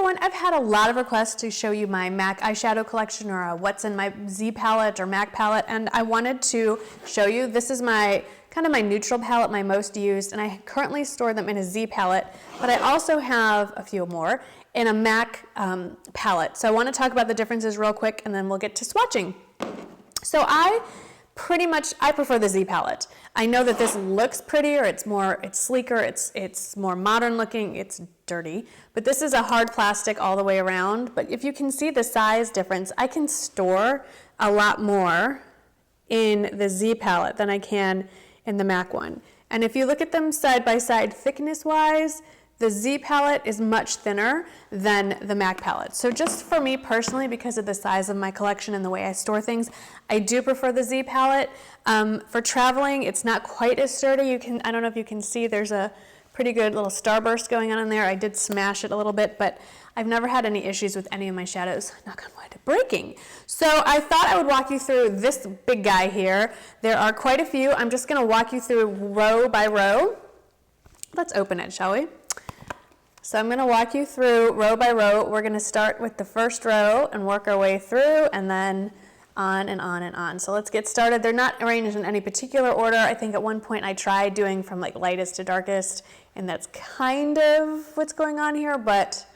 everyone, I've had a lot of requests to show you my MAC eyeshadow collection or what's in my Z palette or MAC palette, and I wanted to show you. This is my kind of my neutral palette, my most used, and I currently store them in a Z palette, but I also have a few more in a MAC palette. So I want to talk about the differences real quick, and then we'll get to swatching. So I prefer the Z palette. I know that this looks prettier, it's sleeker, it's more modern looking, it's dirty, but this is a hard plastic all the way around. But if you can see the size difference, I can store a lot more in the Z palette than I can in the MAC one. And if you look at them side by side thickness wise, the Z palette is much thinner than the MAC palette. So just for me personally, because of the size of my collection and the way I store things, I do prefer the Z palette. For traveling, it's not quite as sturdy. I don't know if you can see, there's a pretty good little starburst going on in there. I did smash it a little bit, but I've never had any issues with any of my shadows, knock on wood, breaking. So I thought I would walk you through this big guy here. There are quite a few. I'm just gonna walk you through row by row. Let's open it, shall we? So I'm going to walk you through row by row. We're going to start with the first row and work our way through, and then on and on and on. So let's get started. They're not arranged in any particular order. I think at one point I tried doing from like lightest to darkest, and that's kind of what's going on here, but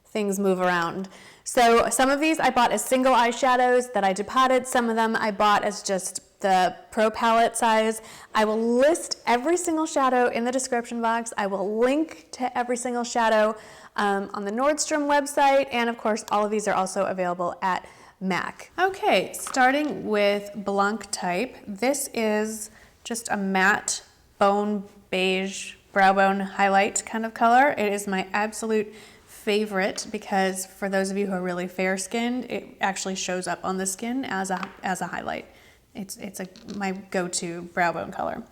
things move around. So some of these I bought as single eyeshadows that I depotted. Some of them I bought as just the Pro palette size. I will list every single shadow in the description box. I will link to every single shadow on the Nordstrom website, and of course all of these are also available at MAC. Okay, starting with Blanc Type. This is just a matte bone beige brow bone highlight kind of color. It is my absolute favorite because for those of you who are really fair skinned, it actually shows up on the skin as a highlight. It's my go-to brow bone color.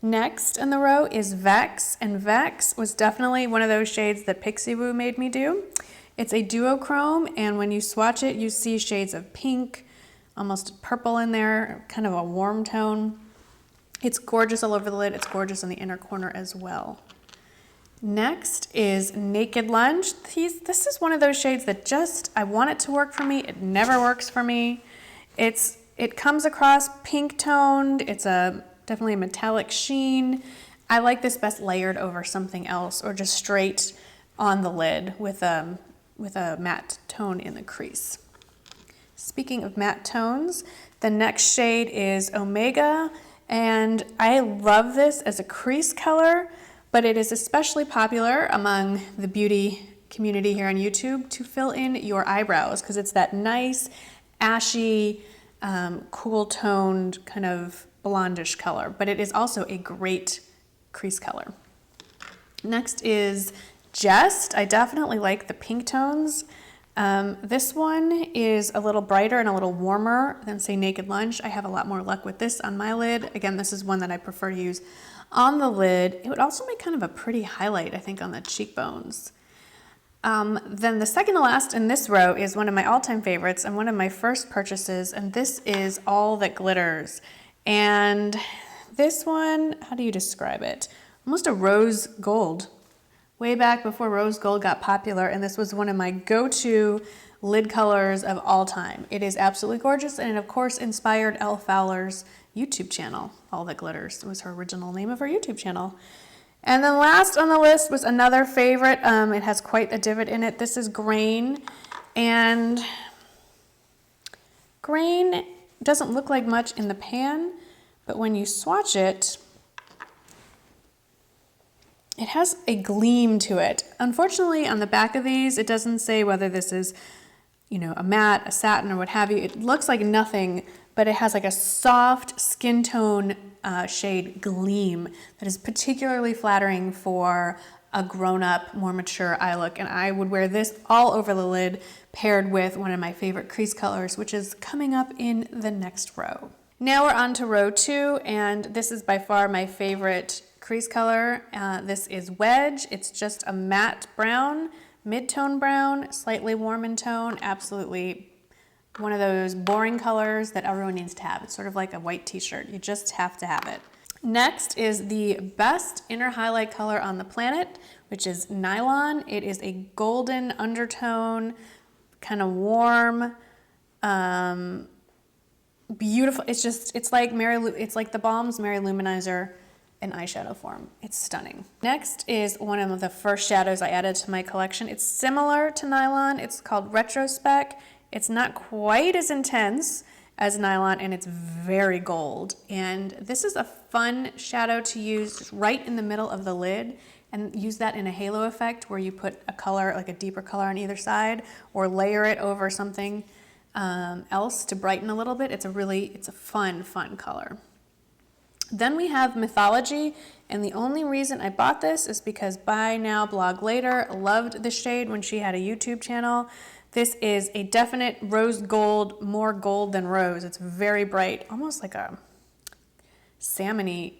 Next in the row is Vex, and Vex was definitely one of those shades that Pixie Woo made me do. It's a duochrome, and when you swatch it, you see shades of pink, almost purple in there, kind of a warm tone. It's gorgeous all over the lid. It's gorgeous in the inner corner as well. Next is Naked Lunch. This is one of those shades that I want it to work for me. It never works for me. It comes across pink toned. It's definitely a metallic sheen. I like this best layered over something else or just straight on the lid with a matte tone in the crease. Speaking of matte tones, the next shade is Omega, and I love this as a crease color, but it is especially popular among the beauty community here on YouTube to fill in your eyebrows because it's that nice ashy, cool toned kind of blondish color, but it is also a great crease color. Next is Jest. I definitely like the pink tones. This one is a little brighter and a little warmer than say Naked Lunch. I have a lot more luck with this on my lid. Again, this is one that I prefer to use on the lid. It would also make kind of a pretty highlight, I think, on the cheekbones. Then the second to last in this row is one of my all-time favorites and one of my first purchases, and this is All That Glitters. And this one, how do you describe it? Almost a rose gold. Way back before rose gold got popular, and this was one of my go-to lid colors of all time. It is absolutely gorgeous, and it of course inspired Elle Fowler's YouTube channel. All That Glitters was her original name of her YouTube channel. And then last on the list was another favorite. It has quite a divot in it. This is Grain, and Grain doesn't look like much in the pan, but when you swatch it, it has a gleam to it. Unfortunately, on the back of these, it doesn't say whether this is, a matte, a satin, or what have you. It looks like nothing, but it has like a soft skin tone shade Gleam that is particularly flattering for a grown-up, more mature eye look, and I would wear this all over the lid paired with one of my favorite crease colors, which is coming up in the next row. Now we're on to row 2, and this is by far my favorite crease color. This is Wedge. It's just a matte brown, mid-tone brown, slightly warm in tone, absolutely one of those boring colors that everyone needs to have. It's sort of like a white t-shirt. You just have to have it. Next is the best inner highlight color on the planet, which is Nylon. It is a golden undertone, kind of warm, beautiful. It's like the Balm's Mary Luminizer in eyeshadow form. It's stunning. Next is one of the first shadows I added to my collection. It's similar to Nylon. It's called Retrospect. It's not quite as intense as Nylon, and it's very gold. And this is a fun shadow to use just right in the middle of the lid, and use that in a halo effect where you put a color, like a deeper color on either side, or layer it over something else to brighten a little bit. It's a fun color. Then we have Mythology, and the only reason I bought this is because Buy Now Blog Later loved the shade when she had a YouTube channel. This is a definite rose gold, more gold than rose. It's very bright, almost like a salmon-y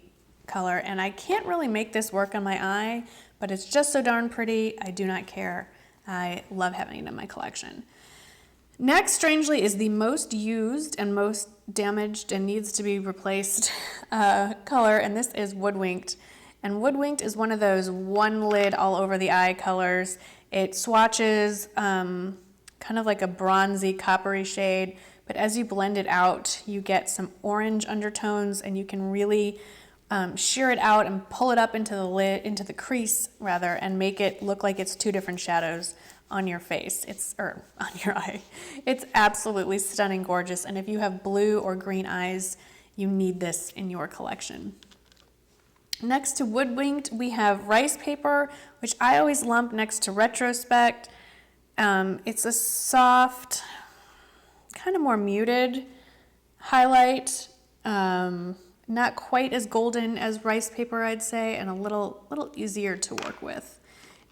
color, and I can't really make this work on my eye, but it's just so darn pretty. I do not care. I love having it in my collection. Next, strangely, is the most used and most damaged and needs to be replaced color, and this is Woodwinked. And Woodwinked is one of those one lid all over the eye colors. It swatches kind of like a bronzy, coppery shade, but as you blend it out, you get some orange undertones, and you can really shear it out and pull it up into the lid, into the crease rather, and make it look like it's two different shadows on your face, or on your eye. It's absolutely stunning, gorgeous, and if you have blue or green eyes, you need this in your collection. Next to Woodwinked, we have Ricepaper, which I always lump next to Retrospect. It's a soft, kind of more muted highlight, not quite as golden as Ricepaper, I'd say, and a little easier to work with.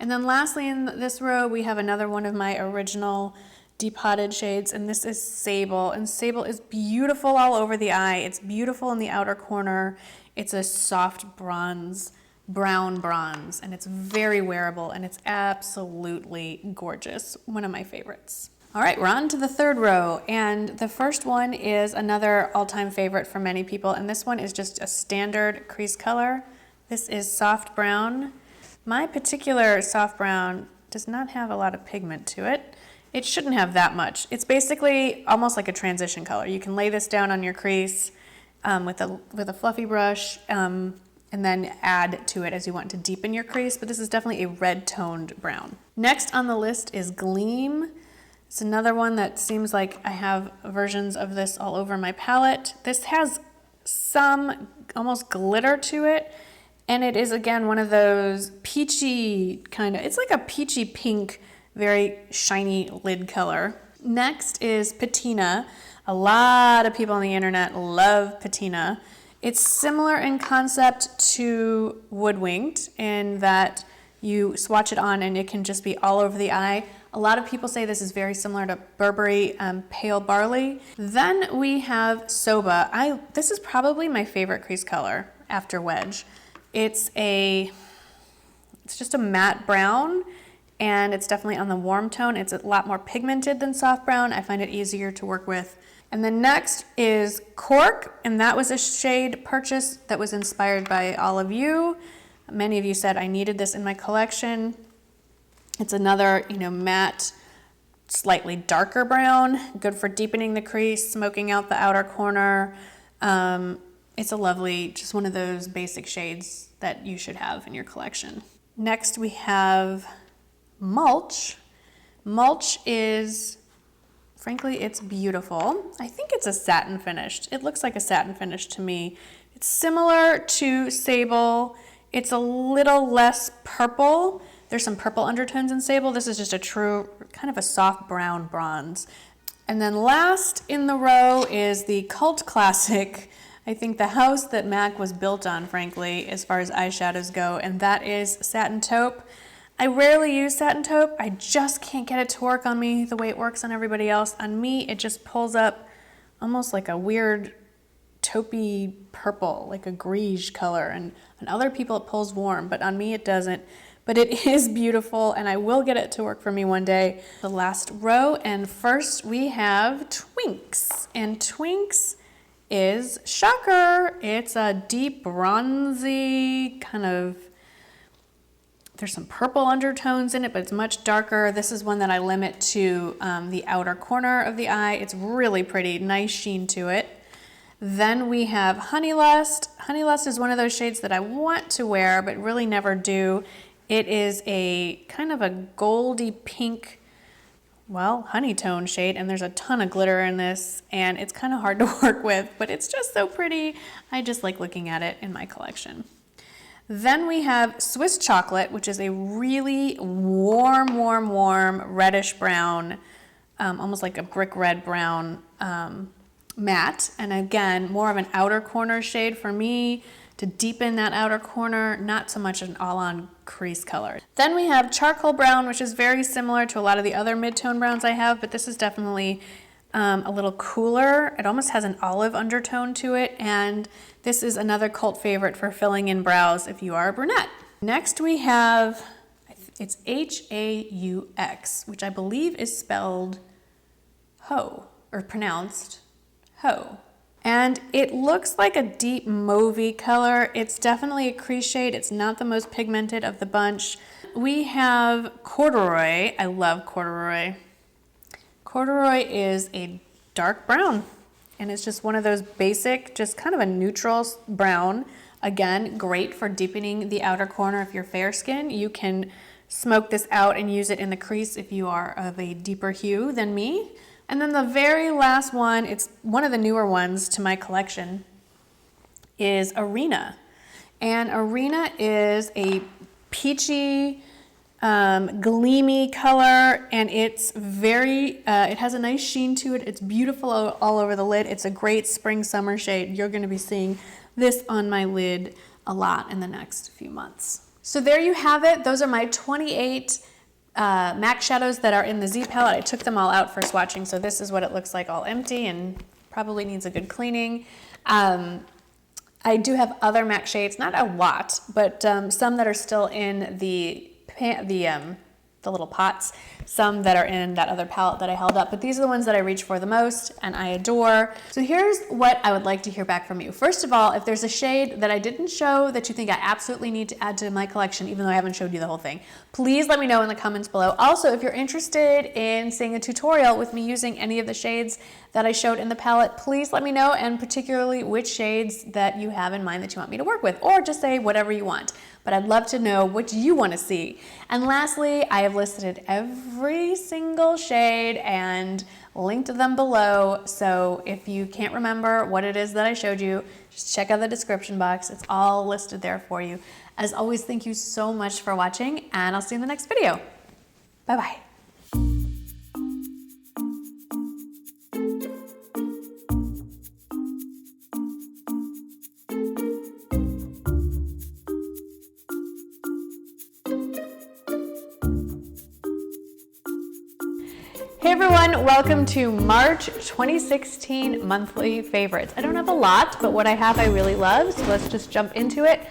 And then lastly in this row, we have another one of my original depotted shades, and this is Sable. And Sable is beautiful all over the eye. It's beautiful in the outer corner. It's a soft bronze, brown bronze, and it's very wearable, and it's absolutely gorgeous. One of my favorites. All right, we're on to the third row, and the first one is another all-time favorite for many people, and this one is just a standard crease color. This is soft brown. My particular soft brown does not have a lot of pigment to it. It shouldn't have that much. It's basically almost like a transition color. You can lay this down on your crease with a fluffy brush, and then add to it as you want to deepen your crease, but this is definitely a red-toned brown. Next on the list is Gleam. It's another one that seems like I have versions of this all over my palette. This has some almost glitter to it, and it is, again, one of those peachy kind of, it's like a peachy pink, very shiny lid color. Next is Patina. A lot of people on the internet love Patina. It's similar in concept to Woodwinked in that you swatch it on and it can just be all over the eye. A lot of people say this is very similar to Burberry Pale Barley. Then we have Soba. This is probably my favorite crease color after Wedge. It's just a matte brown, and it's definitely on the warm tone. It's a lot more pigmented than soft brown. I find it easier to work with. And then next is Cork, and that was a shade purchase that was inspired by all of you. Many of you said I needed this in my collection. It's another, matte, slightly darker brown, good for deepening the crease, smoking out the outer corner. It's a lovely, just one of those basic shades that you should have in your collection. Next we have Mulch. Mulch is, frankly, it's beautiful. I think it's a satin finish. It looks like a satin finish to me. It's similar to Sable. It's a little less purple. There's some purple undertones in Sable. This is just a true, kind of a soft brown bronze. And then last in the row is the cult classic, I think the house that MAC was built on, frankly, as far as eyeshadows go, and that is Satin Taupe. I rarely use Satin Taupe. I just can't get it to work on me the way it works on everybody else. On me, it just pulls up almost like a weird taupey purple, like a greige color, and on other people it pulls warm, but on me it doesn't. But it is beautiful, and I will get it to work for me one day. The last row, and first we have Twinks. And Twinks is, shocker, it's a deep bronzy kind of, there's some purple undertones in it, but it's much darker. This is one that I limit to the outer corner of the eye. It's really pretty, nice sheen to it. Then we have Honey Lust. Honey Lust is one of those shades that I want to wear, but really never do. It is a kind of a goldy pink, well, honey tone shade, and there's a ton of glitter in this, and it's kind of hard to work with, but it's just so pretty. I just like looking at it in my collection. Then we have Swiss Chocolate, which is a really warm, reddish brown, almost like a brick red brown matte. And again, more of an outer corner shade for me to deepen that outer corner, not so much an all-on crease color. Then we have Charcoal Brown, which is very similar to a lot of the other mid-tone browns I have, but this is definitely a little cooler. It almost has an olive undertone to it, and this is another cult favorite for filling in brows if you are a brunette. Next we have, it's H-A-U-X, which I believe is spelled Ho, or pronounced Ho. And it looks like a deep mauvey color. It's definitely a crease shade. It's not the most pigmented of the bunch. We have Corduroy. I love Corduroy. Corduroy is a dark brown, and it's just one of those basic, just kind of a neutral brown. Again, great for deepening the outer corner if you're fair skin. You can smoke this out and use it in the crease if you are of a deeper hue than me. And then the very last one, it's one of the newer ones to my collection, is Arena. And Arena is a peachy, gleamy color, and it's very, it has a nice sheen to it. It's beautiful all over the lid. It's a great spring summer shade. You're gonna be seeing this on my lid a lot in the next few months. So there you have it. Those are my 28 MAC shadows that are in the Z palette. I took them all out for swatching, so this is what it looks like all empty and probably needs a good cleaning. I do have other MAC shades, not a lot, but some that are still in the little pots, some that are in that other palette that I held up, but these are the ones that I reach for the most and I adore. So here's what I would like to hear back from you. First of all, if there's a shade that I didn't show that you think I absolutely need to add to my collection, even though I haven't showed you the whole thing, please let me know in the comments below. Also, if you're interested in seeing a tutorial with me using any of the shades that I showed in the palette, please let me know, and particularly which shades that you have in mind that you want me to work with, or just say whatever you want. But I'd love to know what you want to see. And lastly, I have listed every single shade and linked them below. So if you can't remember what it is that I showed you, just check out the description box. It's all listed there for you. As always, thank you so much for watching, and I'll see you in the next video. Bye-bye. Hey everyone, welcome to March 2016 monthly favorites. I don't have a lot, but what I have I really love, so let's just jump into it.